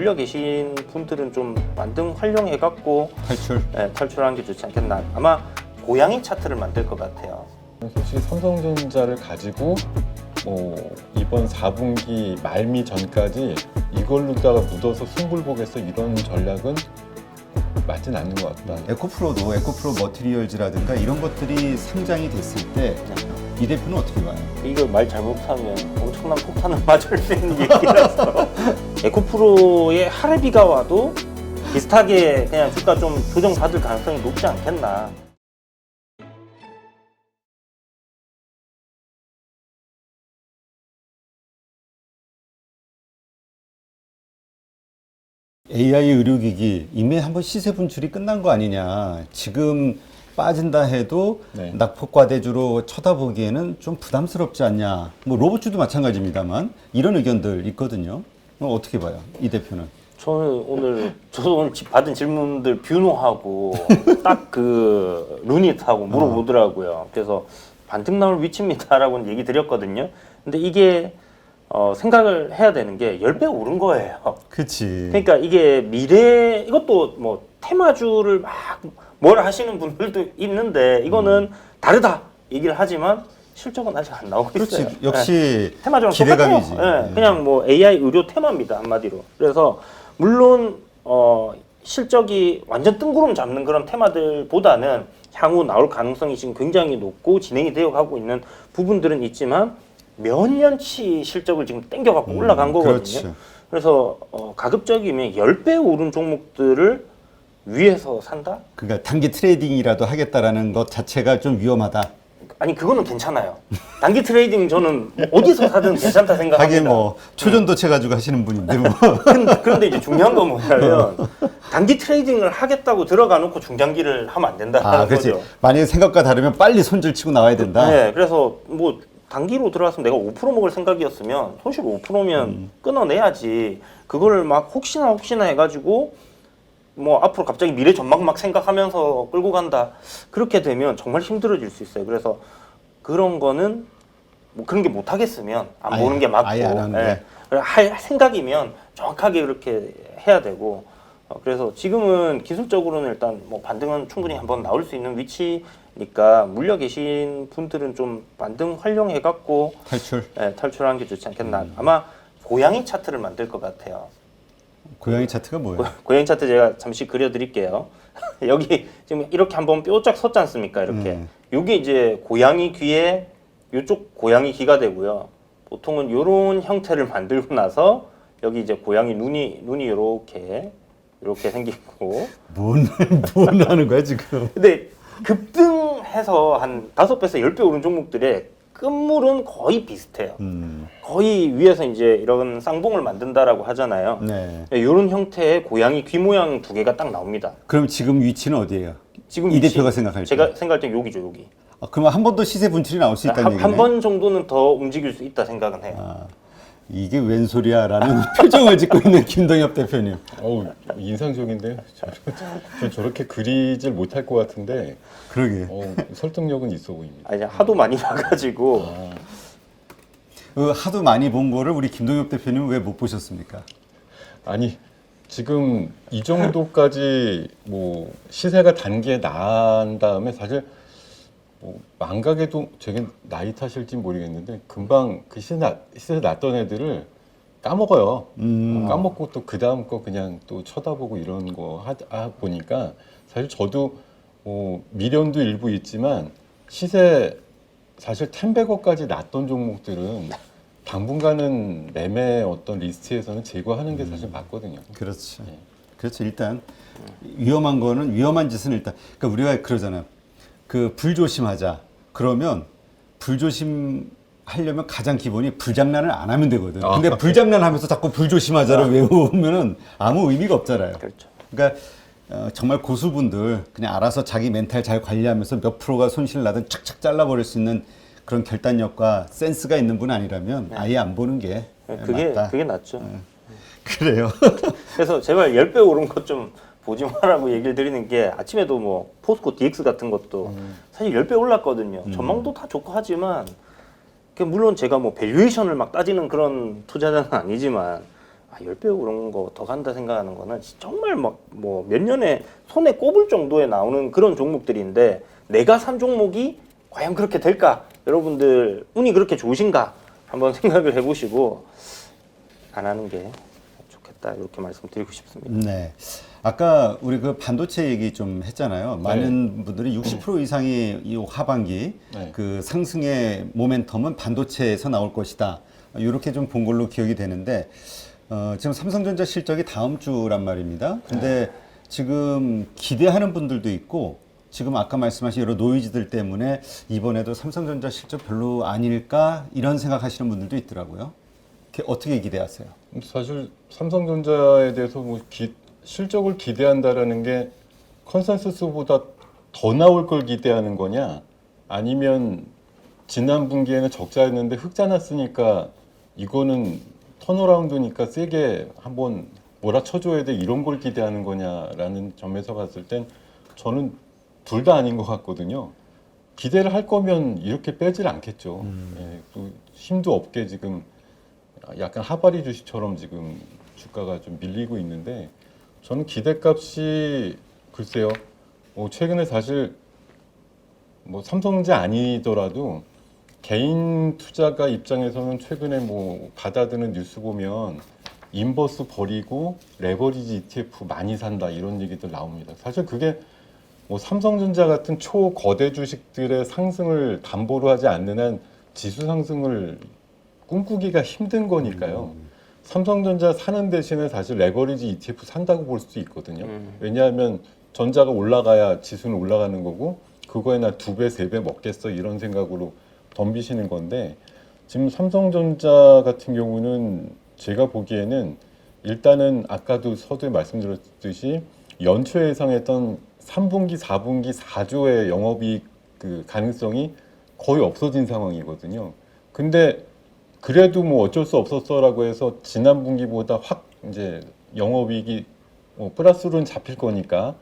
물려 계신 분들은 좀 만등 활용해갖고 탈출하는 게 좋지 않겠나. 아마 고양이 차트를 만들 것 같아요. 솔직히 삼성전자를 가지고 이번 4분기 말미 전까지 이걸로다가 묻어서 승부를 보겠어 이런 전략은 맞진 않는 것 같다. 에코프로도 에코프로 머티리얼즈라든가 이런 것들이 상장이 됐을 때 이 대표는 어떻게 봐요? 이거 말 잘못하면 엄청난 폭탄을 맞을 수 있는 얘기라서 에코프로의 하레비가 와도 비슷하게 그냥 주가 좀 조정받을 가능성이 높지 않겠나. AI 의료기기 이미 한번 시세 분출이 끝난 거 아니냐. 지금 빠진다 해도 낙폭과대주로 쳐다보기에는 좀 부담스럽지 않냐. 뭐 로봇주도 마찬가지입니다만 이런 의견들 있거든요. 어떻게 봐요? 이 대표는? 저도 오늘 받은 질문들 뷰노하고 딱 그 루닛하고 물어보더라고요. 그래서 반등 나올 위치입니다라고 얘기 드렸거든요. 근데 이게 생각을 해야 되는 게 10배 오른 거예요. 그치. 그러니까 이게 미래, 이것도 뭐 테마주를 막 뭘 하시는 분들도 있는데 이거는 다르다 얘기를 하지만 실적은 아직 안 나오고 있어요. 그렇지. 역시 테마주랑 기대감이지. 똑같아요. 그냥 뭐 AI 의료 테마입니다, 한마디로. 그래서 물론 실적이 완전 뜬구름 잡는 그런 테마들보다는 향후 나올 가능성이 지금 굉장히 높고 진행이 되어 가고 있는 부분들은 있지만 몇 년치 실적을 지금 땡겨갖고 올라간 거거든요. 그렇죠. 그래서 가급적이면 10배 오른 종목들을 위에서 산다? 그러니까 단기 트레이딩이라도 하겠다라는 것 자체가 좀 위험하다. 아니 그거는 괜찮아요. 단기 트레이딩 저는 어디서 사든 괜찮다 생각합니다. 하긴 뭐 초전도체 가지고 하시는 분인데 뭐. 그런데 이제 중요한 건 뭐냐면 단기 트레이딩을 하겠다고 들어가 놓고 중장기를 하면 안 된다는 그렇지. 거죠. 만약에 생각과 다르면 빨리 손질 치고 나와야 된다. 네, 그래서 뭐 단기로 들어갔으면 내가 5% 먹을 생각이었으면 손실 5%면 끊어내야지. 그거를 막 혹시나 해가지고 뭐 앞으로 갑자기 미래 전망 막 생각하면서 끌고 간다. 그렇게 되면 정말 힘들어질 수 있어요. 그래서 그런 거는 뭐 그런 게 못 하겠으면 안 보는 게 맞고, 아예 안 하는 게. 할 생각이면 정확하게 그렇게 해야 되고. 그래서 지금은 기술적으로는 일단 뭐 반등은 충분히 한번 나올 수 있는 위치니까 물려 계신 분들은 좀 반등 활용해갖고 탈출하는 게 좋지 않겠나. 아마 고양이 차트를 만들 것 같아요. 고양이 차트가 뭐예요? 고양이 차트 제가 잠시 그려드릴게요. 여기 지금 이렇게 한번 뾰쫙 섰지 않습니까? 이렇게. 요게 이제 고양이 귀에 요쪽 고양이 귀가 되고요. 보통은 요런 형태를 만들고 나서 여기 이제 고양이 눈이 이렇게 생기고. 뭔 하는 거야 지금? 근데 급등해서 한 5배에서 10배 오른 종목들의 끝물은 거의 비슷해요. 거의 위에서 이제 이런 쌍봉을 만든다라고 하잖아요. 네. 이런 형태의 고양이 귀 모양 두 개가 딱 나옵니다. 그럼 지금 위치는 어디예요? 지금 이 위치, 대표가 생각할 때. 제가 생각할 때 여기죠, 여기. 그러면 한 번 더 시세 분출이 나올 수 있다는 얘기네. 한 번 정도는 더 움직일 수 있다 생각은 해요. 이게 웬 소리야라는 표정을 짓고 있는 김동엽 대표님. 인상적인데요. 전 저렇게 그리질 못할 것 같은데 그러게. 설득력은 있어 보입니다. 아니, 하도 많이 봐가지고. 하도 많이 본 거를 우리 김동엽 대표님은 왜 못 보셨습니까? 아니 지금 이 정도까지 뭐 시세가 단기에 난 다음에 사실 망각에도 제게 나이 탓일지 모르겠는데 금방 그 시세 났던 애들을 까먹어요. 까먹고 또 그 다음 거 그냥 또 쳐다보고 이런 거 보니까 사실 저도 미련도 일부 있지만 시세 사실 10배거까지 났던 종목들은 당분간은 매매 어떤 리스트에서는 제거하는 게 사실 맞거든요. 그렇죠. 그렇죠. 일단 위험한 짓은 일단 그러니까 우리가 그러잖아요. 그 불조심하자. 그러면 불조심하려면 가장 기본이 불장난을 안 하면 되거든. 근데 불장난하면서 자꾸 불조심하자를 외우면은 아무 의미가 없잖아요. 그렇죠. 그러니까 정말 고수분들 그냥 알아서 자기 멘탈 잘 관리하면서 몇 프로가 손실 나든 착착 잘라버릴 수 있는 그런 결단력과 센스가 있는 분 아니라면 아예 안 보는 게 맞다. 그게 낫죠. 그래요. 그래서 제발 10배 오른 것 좀 보지 마라고 얘기를 드리는 게 아침에도 뭐 포스코 DX 같은 것도 사실 10배 올랐거든요. 전망도 다 좋고 하지만 물론 제가 뭐 밸류에이션을 막 따지는 그런 투자자는 아니지만 10배 오른 거 더 간다 생각하는 거는 정말 막 뭐 몇 년에 손에 꼽을 정도에 나오는 그런 종목들인데 내가 산 종목이 과연 그렇게 될까? 여러분들 운이 그렇게 좋으신가? 한번 생각을 해보시고 안 하는 게 좋겠다 이렇게 말씀드리고 싶습니다. 네. 아까 우리 그 반도체 얘기 좀 했잖아요. 많은 분들이 60% 이상의 이 하반기 네. 그 상승의 모멘텀은 반도체에서 나올 것이다. 이렇게 좀 본 걸로 기억이 되는데 지금 삼성전자 실적이 다음 주란 말입니다. 근데 지금 기대하는 분들도 있고 지금 아까 말씀하신 여러 노이즈들 때문에 이번에도 삼성전자 실적 별로 아닐까 이런 생각하시는 분들도 있더라고요. 어떻게 기대하세요? 사실 삼성전자에 대해서 뭐 실적을 기대한다라는 게 컨센서스보다 더 나올 걸 기대하는 거냐, 아니면 지난 분기에는 적자였는데 흑자 났으니까 이거는 턴어라운드니까 세게 한번 몰아쳐줘야 돼 이런 걸 기대하는 거냐라는 점에서 봤을 땐 저는 둘 다 아닌 것 같거든요. 기대를 할 거면 이렇게 빼질 않겠죠. 예, 또 힘도 없게 지금 약간 하바리 주식처럼 지금 주가가 좀 밀리고 있는데, 저는 기대값이 글쎄요. 최근에 사실 뭐 삼성전자 아니더라도 개인 투자가 입장에서는 최근에 뭐 받아드는 뉴스 보면 인버스 버리고 레버리지 ETF 많이 산다 이런 얘기들 나옵니다. 사실 그게 뭐 삼성전자 같은 초거대 주식들의 상승을 담보로 하지 않는 한 지수 상승을 꿈꾸기가 힘든 거니까요. 삼성전자 사는 대신에 사실 레버리지 ETF 산다고 볼 수도 있거든요. 왜냐하면 전자가 올라가야 지수는 올라가는 거고 그거에 나 2배, 3배 먹겠어 이런 생각으로 덤비시는 건데, 지금 삼성전자 같은 경우는 제가 보기에는 일단은 아까도 서두에 말씀드렸듯이 연초 예상했던 3분기, 4분기 4조의 영업이익 그 가능성이 거의 없어진 상황이거든요. 근데 그래도 뭐 어쩔 수 없었어라고 해서 지난 분기보다 확 이제 영업이익이 플러스로는 잡힐 거니까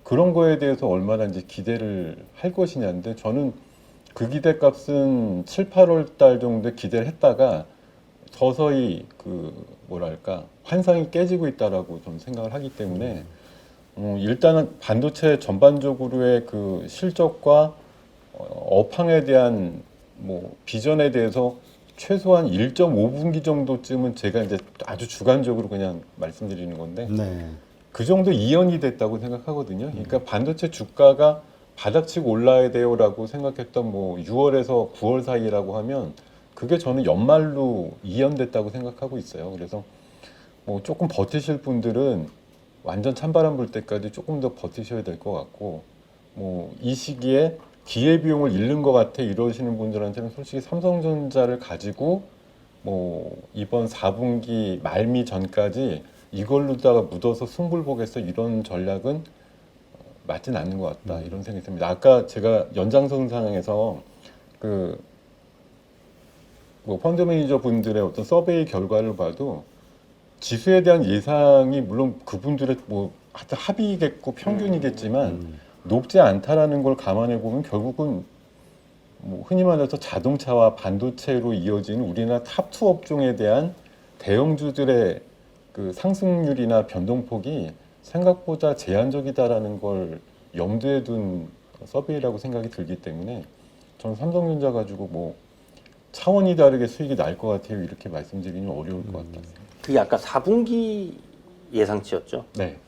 그런 거에 대해서 얼마나 이제 기대를 할 것이냐인데, 저는 그 기대값은 7, 8월 달 정도에 기대를 했다가 서서히 그 뭐랄까 환상이 깨지고 있다라고 좀 생각을 하기 때문에 일단은 반도체 전반적으로의 그 실적과 업황에 대한 뭐 비전에 대해서 최소한 1.5분기 정도쯤은 제가 이제 아주 주관적으로 그냥 말씀드리는 건데 네. 그 정도 이연이 됐다고 생각하거든요. 그러니까 반도체 주가가 바닥치고 올라야 돼요라고 생각했던 뭐 6월에서 9월 사이라고 하면 그게 저는 연말로 이연됐다고 생각하고 있어요. 그래서 뭐 조금 버티실 분들은 완전 찬바람 불 때까지 조금 더 버티셔야 될 것 같고, 뭐 이 시기에 기회비용을 잃는 것 같아 이러시는 분들한테는 솔직히 삼성전자를 가지고 뭐 이번 4분기 말미 전까지 이걸로다가 묻어서 승부를 보겠어 이런 전략은 맞진 않는 것 같다 이런 생각이 듭니다. 아까 제가 연장선상에서 그 뭐 펀드 매니저 분들의 어떤 서베이 결과를 봐도 지수에 대한 예상이 물론 그분들의 뭐 하여튼 합의겠고 평균이겠지만 높지 않다라는 걸 감안해 보면 결국은 뭐 흔히 말해서 자동차와 반도체로 이어지는 우리나라 탑2 업종에 대한 대형주들의 그 상승률이나 변동폭이 생각보다 제한적이다라는 걸 염두에 둔 서베이라고 생각이 들기 때문에 저는 삼성전자 가지고 뭐 차원이 다르게 수익이 날 것 같아요 이렇게 말씀드리면 어려울 것 같다. 그게 아까 4분기 예상치였죠? 네.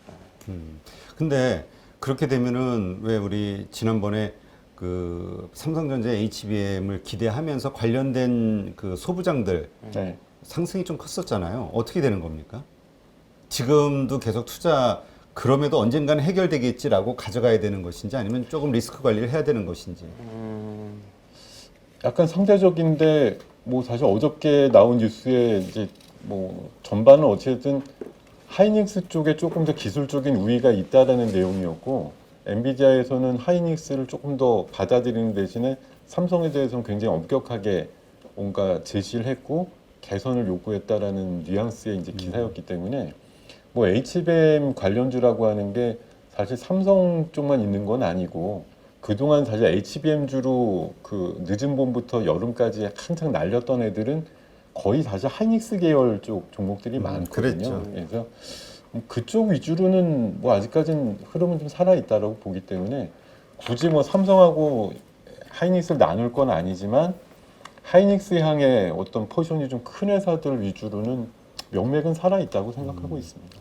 근데 그렇게 되면은 왜 우리 지난번에 그 삼성전자 HBM을 기대하면서 관련된 그 소부장들 네. 상승이 좀 컸었잖아요. 어떻게 되는 겁니까? 지금도 계속 투자 그럼에도 언젠가는 해결되겠지라고 가져가야 되는 것인지 아니면 조금 리스크 관리를 해야 되는 것인지. 약간 상대적인데 뭐 사실 어저께 나온 뉴스에 이제 뭐 전반은 어쨌든 하이닉스 쪽에 조금 더 기술적인 우위가 있다라는 내용이었고, 엔비디아에서는 하이닉스를 조금 더 받아들이는 대신에 삼성에 대해서는 굉장히 엄격하게 뭔가 제시를 했고 개선을 요구했다라는 뉘앙스의 이제 기사였기 때문에 뭐 HBM 관련주라고 하는 게 사실 삼성 쪽만 있는 건 아니고 그동안 사실 HBM주로 그 늦은 봄부터 여름까지 한창 날렸던 애들은 거의 사실 하이닉스 계열 쪽 종목들이 많거든요. 그랬죠. 그래서 그쪽 위주로는 뭐 아직까지는 흐름은 좀 살아 있다라고 보기 때문에 굳이 뭐 삼성하고 하이닉스를 나눌 건 아니지만 하이닉스 향의 어떤 포지션이 좀 큰 회사들 위주로는 명맥은 살아 있다고 생각하고 있습니다.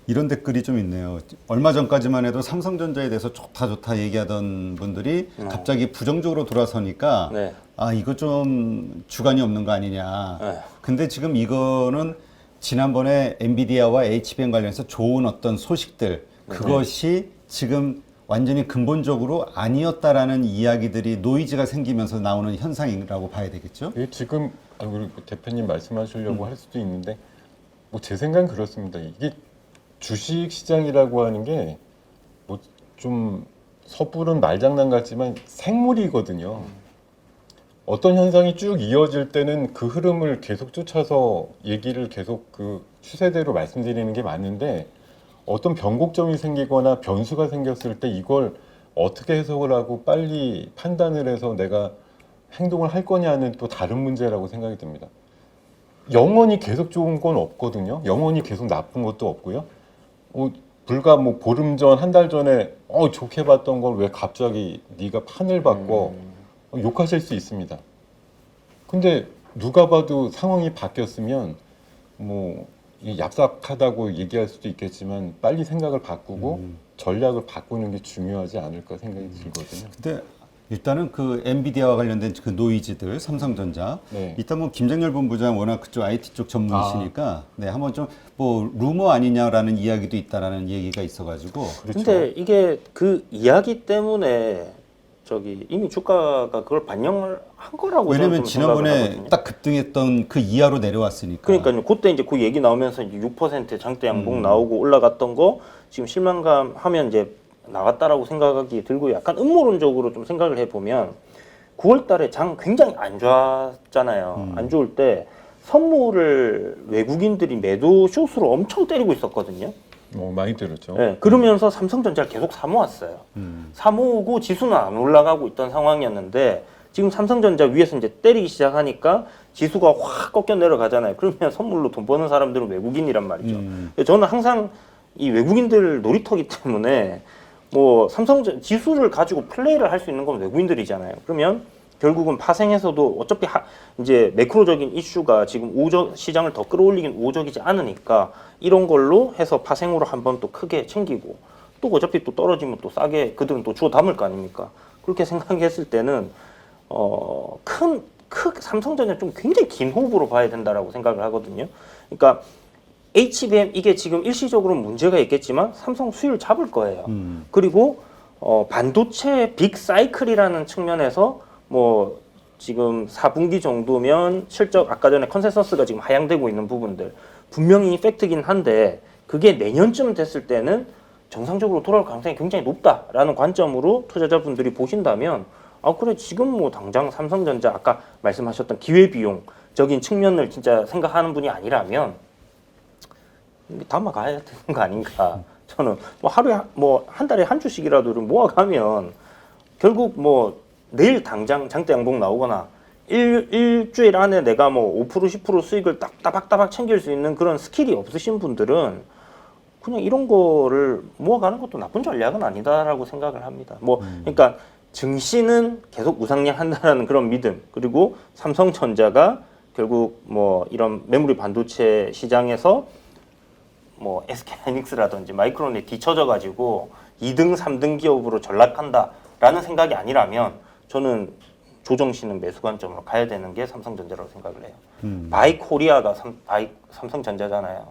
이런 댓글이 좀 있네요. 얼마 전까지만 해도 삼성전자에 대해서 좋다 얘기하던 분들이 갑자기 부정적으로 돌아서니까 네. 아 이거 좀 주관이 없는 거 아니냐. 네. 근데 지금 이거는 지난번에 엔비디아와 HBM 관련해서 좋은 어떤 소식들 그것이 지금 완전히 근본적으로 아니었다라는 이야기들이 노이즈가 생기면서 나오는 현상이라고 봐야 되겠죠? 이게 지금 우리 대표님 말씀하시려고 할 수도 있는데 뭐 제 생각은 그렇습니다. 이게 주식 시장이라고 하는 게 뭐 좀 섣부른 말장난 같지만 생물이거든요. 어떤 현상이 쭉 이어질 때는 그 흐름을 계속 쫓아서 얘기를 계속 그 추세대로 말씀드리는 게 맞는데 어떤 변곡점이 생기거나 변수가 생겼을 때 이걸 어떻게 해석을 하고 빨리 판단을 해서 내가 행동을 할 거냐는 또 다른 문제라고 생각이 듭니다. 영원히 계속 좋은 건 없거든요. 영원히 계속 나쁜 것도 없고요. 불과 뭐 보름 전, 한 달 전에 좋게 봤던 걸 왜 갑자기 네가 판을 바꿔 욕하실 수 있습니다. 근데 누가 봐도 상황이 바뀌었으면 뭐 얍삭하다고 얘기할 수도 있겠지만 빨리 생각을 바꾸고 전략을 바꾸는 게 중요하지 않을까 생각이 들거든요. 근데 일단은 그 엔비디아와 관련된 그 노이즈들 삼성전자 네. 일단 뭐 김정열 본부장 워낙 그쪽 IT 쪽 전문이시니까 네 한번 좀 뭐 루머 아니냐라는 이야기도 있다라는 얘기가 있어가지고 그렇죠. 근데 이게 그 이야기 때문에 이미 주가가 그걸 반영을 한 거라고 왜냐면 저는 좀 생각을 지난번에 하거든요. 딱 급등했던 그 이하로 내려왔으니까 그러니까요. 그때 이제 그 얘기 나오면서 이제 6% 장대 양봉 나오고 올라갔던 거 지금 실망감 하면 이제 나갔다라고 생각이 들고 약간 음모론적으로 좀 생각을 해보면 9월 달에 장 굉장히 안 좋았잖아요. 안 좋을 때 선물을 외국인들이 매도 숏으로 엄청 때리고 있었거든요. 많이 들었죠. 네, 그러면서 삼성전자를 계속 사모았어요. 사모으고 지수는 안 올라가고 있던 상황이었는데 지금 삼성전자 위에서 이제 때리기 시작하니까 지수가 확 꺾여 내려가잖아요. 그러면 선물로 돈 버는 사람들은 외국인이란 말이죠. 저는 항상 이 외국인들 놀이터기 때문에 뭐 삼성전 지수를 가지고 플레이를 할 수 있는 건 외국인들이잖아요. 그러면 결국은 파생에서도 어차피 이제 매크로적인 이슈가 지금 시장을 더 끌어올리긴 우호적이지 않으니까 이런 걸로 해서 파생으로 한번 또 크게 챙기고 또 어차피 또 떨어지면 또 싸게 그들은 또 주워 담을 거 아닙니까? 그렇게 생각했을 때는 삼성전자 좀 굉장히 긴 호흡으로 봐야 된다라고 생각을 하거든요. 그러니까 HBM 이게 지금 일시적으로 문제가 있겠지만 삼성 수율 잡을 거예요. 그리고 반도체 빅 사이클이라는 측면에서 뭐 지금 4분기 정도면 실적 아까 전에 컨센서스가 지금 하향되고 있는 부분들 분명히 팩트긴 한데 그게 내년쯤 됐을 때는 정상적으로 돌아올 가능성이 굉장히 높다라는 관점으로 투자자분들이 보신다면 그래 지금 뭐 당장 삼성전자 아까 말씀하셨던 기회비용적인 측면을 진짜 생각하는 분이 아니라면 담아가야 되는 거 아닌가. 저는 뭐 하루에 뭐 한 달에 한 주씩이라도 모아가면 결국 뭐 내일 당장 장대 양봉 나오거나 일주일 안에 내가 뭐 5% 10% 수익을 딱 따박따박 챙길 수 있는 그런 스킬이 없으신 분들은 그냥 이런 거를 모아가는 것도 나쁜 전략은 아니다라고 생각을 합니다. 뭐 그러니까 증시는 계속 우상향한다는 그런 믿음 그리고 삼성전자가 결국 뭐 이런 메모리 반도체 시장에서 뭐 SK하이닉스라든지 마이크론에 뒤처져 가지고 2등, 3등 기업으로 전락한다라는 생각이 아니라면 저는 조정시는 매수 관점으로 가야 되는 게 삼성전자라고 생각을 해요. 바이 코리아가 삼성전자잖아요.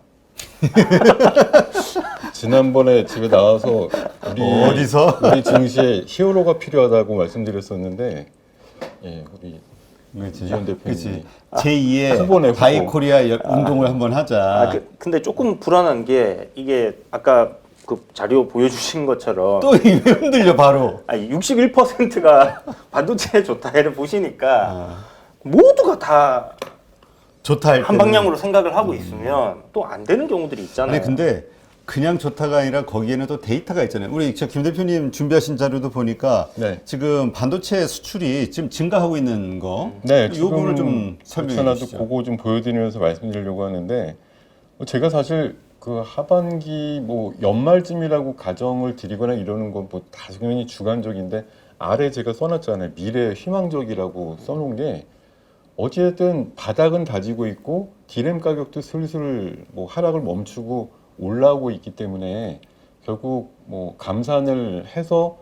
지난번에 집에 나와서 우리 증시에 히어로가 필요하다고 말씀드렸었는데 우리 이현 대표님 제2의 바이코리아 운동을 한번 하자. 근데 조금 불안한 게 이게 아까 그 자료 보여주신 것처럼 또 이게 흔들려 바로. 61%가 반도체에 좋다를 보시니까 모두가 다 좋다 할 한 방향으로 생각을 하고 있으면 또 안 되는 경우들이 있잖아요. 근데 그냥 좋다가 아니라 거기에는 또 데이터가 있잖아요. 우리 김 대표님 준비하신 자료도 보니까 네. 지금 반도체 수출이 지금 증가하고 있는 거. 네, 이 부분을 좀 설명해 설명해 주시죠. 주시죠. 그거 좀 보여드리면서 말씀드리려고 하는데 제가 사실 그 하반기 뭐 연말쯤이라고 가정을 드리거나 이러는 건 뭐 당연히 주관적인데 아래 제가 써놨잖아요. 미래 희망적이라고 써놓은 게 어찌됐든 바닥은 다지고 있고 디램 가격도 슬슬 뭐 하락을 멈추고 올라오고 있기 때문에 결국 뭐 감산을 해서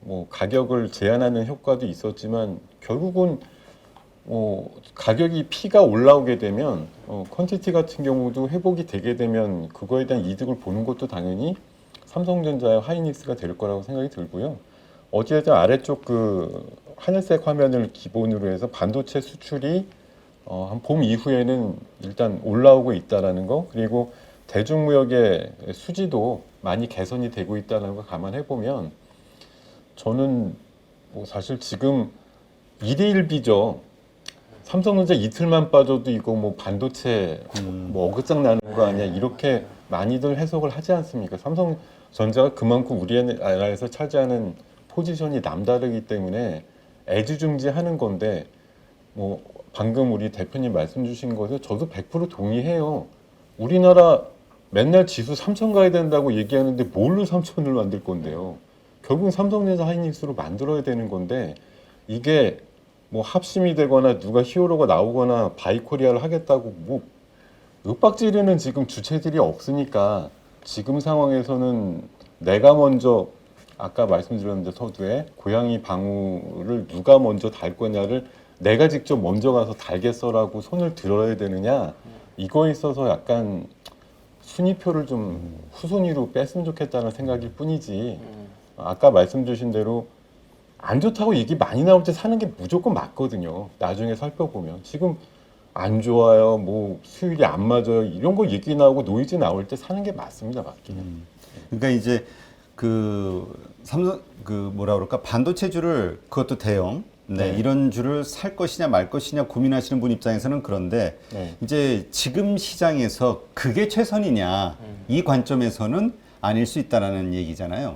뭐 가격을 제한하는 효과도 있었지만 결국은 가격이 피가 올라오게 되면 퀀티티 같은 경우도 회복이 되게 되면 그거에 대한 이득을 보는 것도 당연히 삼성전자와 하이닉스가 될 거라고 생각이 들고요. 어찌됐든 아래쪽 그 하늘색 화면을 기본으로 해서 반도체 수출이 한 봄 이후에는 일단 올라오고 있다라는 거, 그리고 대중무역의 수지도 많이 개선이 되고 있다는 걸 감안해 보면 저는 뭐 사실 지금 2대1 비죠. 삼성전자 이틀만 빠져도 이거 뭐 반도체 뭐 어긋장 나는 거 아니야, 이렇게 많이들 해석을 하지 않습니까? 삼성전자가 그만큼 우리나라에서 차지하는 포지션이 남다르기 때문에 애지중지하는 건데, 뭐 방금 우리 대표님 말씀 주신 것에 저도 100% 동의해요. 우리나라 맨날 지수 3천 가야 된다고 얘기하는데 뭘로 3천을 만들 건데요? 결국은 삼성전자 하이닉스로 만들어야 되는 건데, 이게 뭐 합심이 되거나 누가 히어로가 나오거나 바이코리아를 하겠다고 뭐 윽박지르는 지금 주체들이 없으니까 지금 상황에서는 내가 먼저, 아까 말씀드렸는데 서두에 고양이 방울을 누가 먼저 달 거냐를 내가 직접 먼저 가서 달겠어라고 손을 들어야 되느냐, 이거에 있어서 약간 순위표를 좀 후순위로 뺐으면 좋겠다는 생각일 뿐이지, 아까 말씀 주신 대로 안 좋다고 얘기 많이 나올 때 사는 게 무조건 맞거든요. 나중에 살펴보면 지금 안 좋아요, 뭐 수율이 안 맞아요, 이런 거 얘기 나오고 노이즈 나올 때 사는 게 맞습니다, 맞기는. 그러니까 이제 그 삼성 그 뭐라 그럴까, 반도체주를, 그것도 대형, 네, 이런 주를 살 것이냐 말 것이냐 고민하시는 분 입장에서는 그런데, 네. 이제 지금 시장에서 그게 최선이냐, 이 관점에서는 아닐 수 있다라는 얘기잖아요.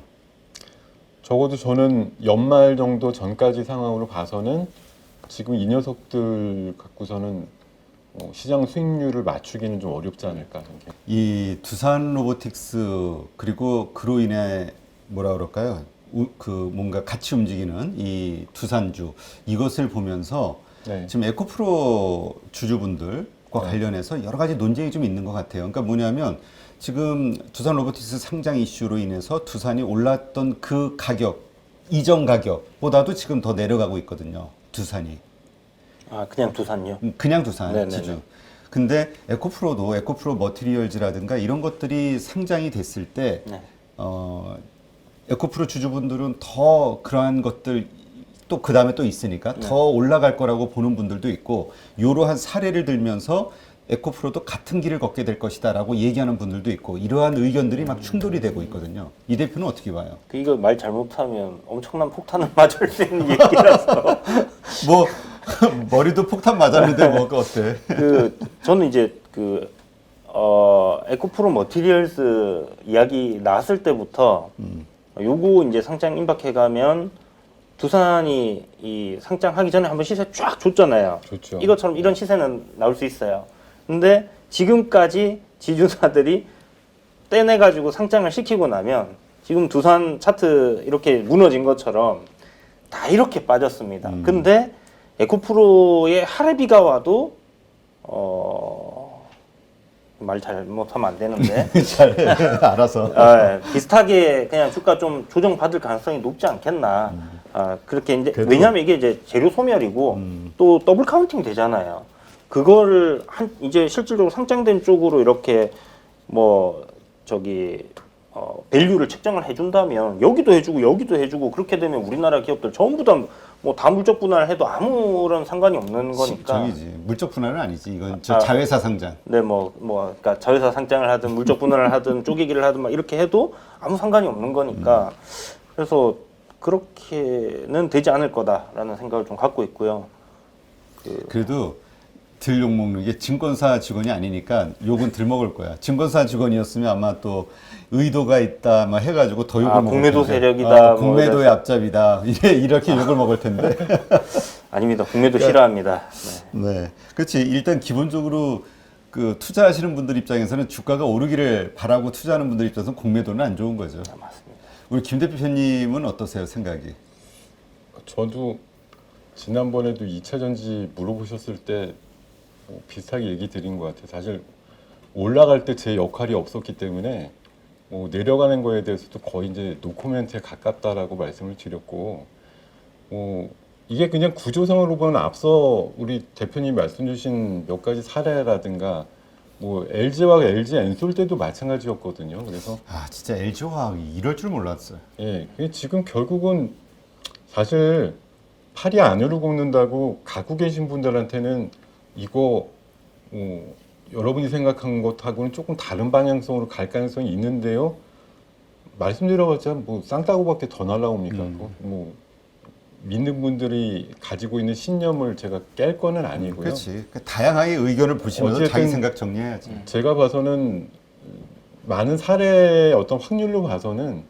적어도 저는 연말 정도 전까지 상황으로 봐서는 지금 이 녀석들 갖고서는 시장 수익률을 맞추기는 좀 어렵지 않을까 생각해요. 이 두산 로보틱스, 그리고 그로 인해 뭐라 그럴까요? 그 뭔가 같이 움직이는 이 두산주, 이것을 보면서 네. 지금 에코프로 주주분들과 네. 관련해서 여러 가지 논쟁이 좀 있는 것 같아요. 그러니까 뭐냐면 지금 두산 로보틱스 상장 이슈로 인해서 두산이 올랐던 그 가격, 이전 가격보다도 지금 더 내려가고 있거든요. 두산이. 아, 그냥 두산요? 그냥 두산 네네네. 지주. 근데 에코프로도, 에코프로 머티리얼즈라든가 이런 것들이 상장이 됐을 때 네. 에코프로 주주분들은 더 그러한 것들 또 그 다음에 또 있으니까 더 올라갈 거라고 보는 분들도 있고, 이러한 사례를 들면서 에코프로도 같은 길을 걷게 될 것이다라고 얘기하는 분들도 있고, 이러한 의견들이 막 충돌이 되고 있거든요. 이 대표는 어떻게 봐요? 이거 말 잘못하면 엄청난 폭탄을 맞을 수 있는 얘기라서 뭐 머리도 폭탄 맞았는데 뭐가 어때? 저는 이제 에코프로 머티리얼스 이야기 나왔을 때부터 요거 이제 상장 임박해가면 두산이 이 상장하기 전에 한번 시세 쫙 줬잖아요. 좋죠. 이것처럼 이런 시세는 나올 수 있어요. 근데 지금까지 지주사들이 떼내가지고 상장을 시키고 나면 지금 두산 차트 이렇게 무너진 것처럼 다 이렇게 빠졌습니다. 근데 에코프로의 하레비가 와도 말 잘못하면 안 되는데 잘해, 알아서. 비슷하게 그냥 주가 좀 조정받을 가능성이 높지 않겠나. 그렇게 이제 그래도- 왜냐하면 이게 이제 재료 소멸이고 또 더블 카운팅 되잖아요. 그거를 이제 실질적으로 상장된 쪽으로 이렇게 밸류를 책정을 해준다면 여기도 해주고 그렇게 되면 우리나라 기업들 전부 다 다 물적 분할해도 아무런 상관이 없는 거니까. 정이지. 물적 분할은 아니지. 이건 아, 자회사 상장. 네, 그러니까 자회사 상장을 하든 물적 분할을 하든 쪼개기를 하든 막 이렇게 해도 아무 상관이 없는 거니까. 그래서 그렇게는 되지 않을 거다라는 생각을 좀 갖고 있고요. 그래도 들 욕 먹는 게 증권사 직원이 아니니까 욕은 들 먹을 거야. 증권사 직원이었으면 아마 또 의도가 있다 막 해가지고 더 욕을 먹을 텐데. 공매도 세력이다. 뭐 공매도의 이래서. 앞잡이다. 이렇게 욕을 먹을 텐데. 아닙니다. 공매도 싫어합니다. 네. 네, 그렇지. 일단 기본적으로 그 투자하시는 분들 입장에서는 주가가 오르기를 바라고 투자하는 분들 입장에서는 공매도는 안 좋은 거죠. 맞습니다. 우리 김 대표님은 어떠세요, 생각이? 저도 지난번에도 2차 전지 물어보셨을 때 비슷하게 얘기 드린 것 같아요. 사실 올라갈 때 제 역할이 없었기 때문에 내려가는 거에 대해서도 거의 이제 노코멘트에 가깝다라고 말씀을 드렸고, 이게 그냥 구조상으로 보면 앞서 우리 대표님 말씀 주신 몇 가지 사례라든가 LG와 LG 엔솔 때도 마찬가지였거든요. 그래서 진짜 LG화학이 이럴 줄 몰랐어요. 예, 그게 지금 결국은 사실 팔이 안으로 굽는다고 갖고 계신 분들한테는 이거 여러분이 생각한 것하고는 조금 다른 방향성으로 갈 가능성이 있는데요. 말씀드려봤자 쌍따구밖에 더 날라옵니까? 믿는 분들이 가지고 있는 신념을 제가 깰 거는 아니고요. 그렇지. 다양하게 의견을 보시면서 어쨌든 자기 생각 정리해야지. 제가 봐서는 많은 사례의 어떤 확률로 봐서는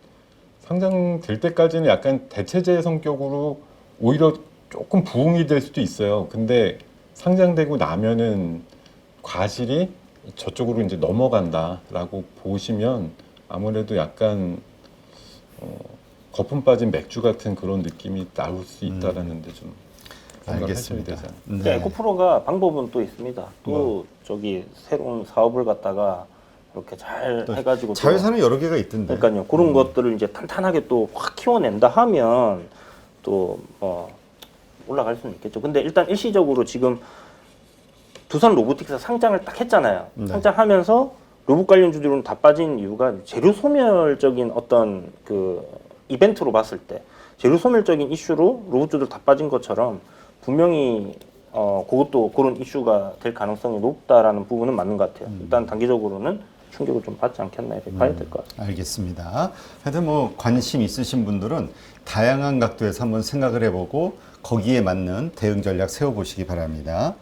상장될 때까지는 약간 대체제 성격으로 오히려 조금 부응이 될 수도 있어요. 근데 상장되고 나면은 과실이 저쪽으로 이제 넘어간다라고 보시면 아무래도 약간 거품 빠진 맥주 같은 그런 느낌이 나올 수 있다라는 데 좀 생각하셔야 되지 않나요? 네. 에코프로가 방법은 또 있습니다. 또 저기 새로운 사업을 갖다가 이렇게 잘 해가지고 자회사는 여러 개가 있던데. 그러니까요. 그런 것들을 이제 탄탄하게 또 확 키워낸다 하면 또 올라갈 수는 있겠죠. 근데 일단 일시적으로 지금 두산 로보틱스 상장을 딱 했잖아요. 네. 상장하면서 로봇 관련주들은 다 빠진 이유가 재료 소멸적인 어떤 그 이벤트로 봤을 때 재료 소멸적인 이슈로 로봇주들 다 빠진 것처럼 분명히 그것도 그런 이슈가 될 가능성이 높다라는 부분은 맞는 것 같아요. 일단 단기적으로는 충격을 좀 받지 않겠나 이렇게 봐야 될 것 같습니다. 알겠습니다. 하여튼 관심 있으신 분들은 다양한 각도에서 한번 생각을 해보고 거기에 맞는 대응 전략 세워보시기 바랍니다.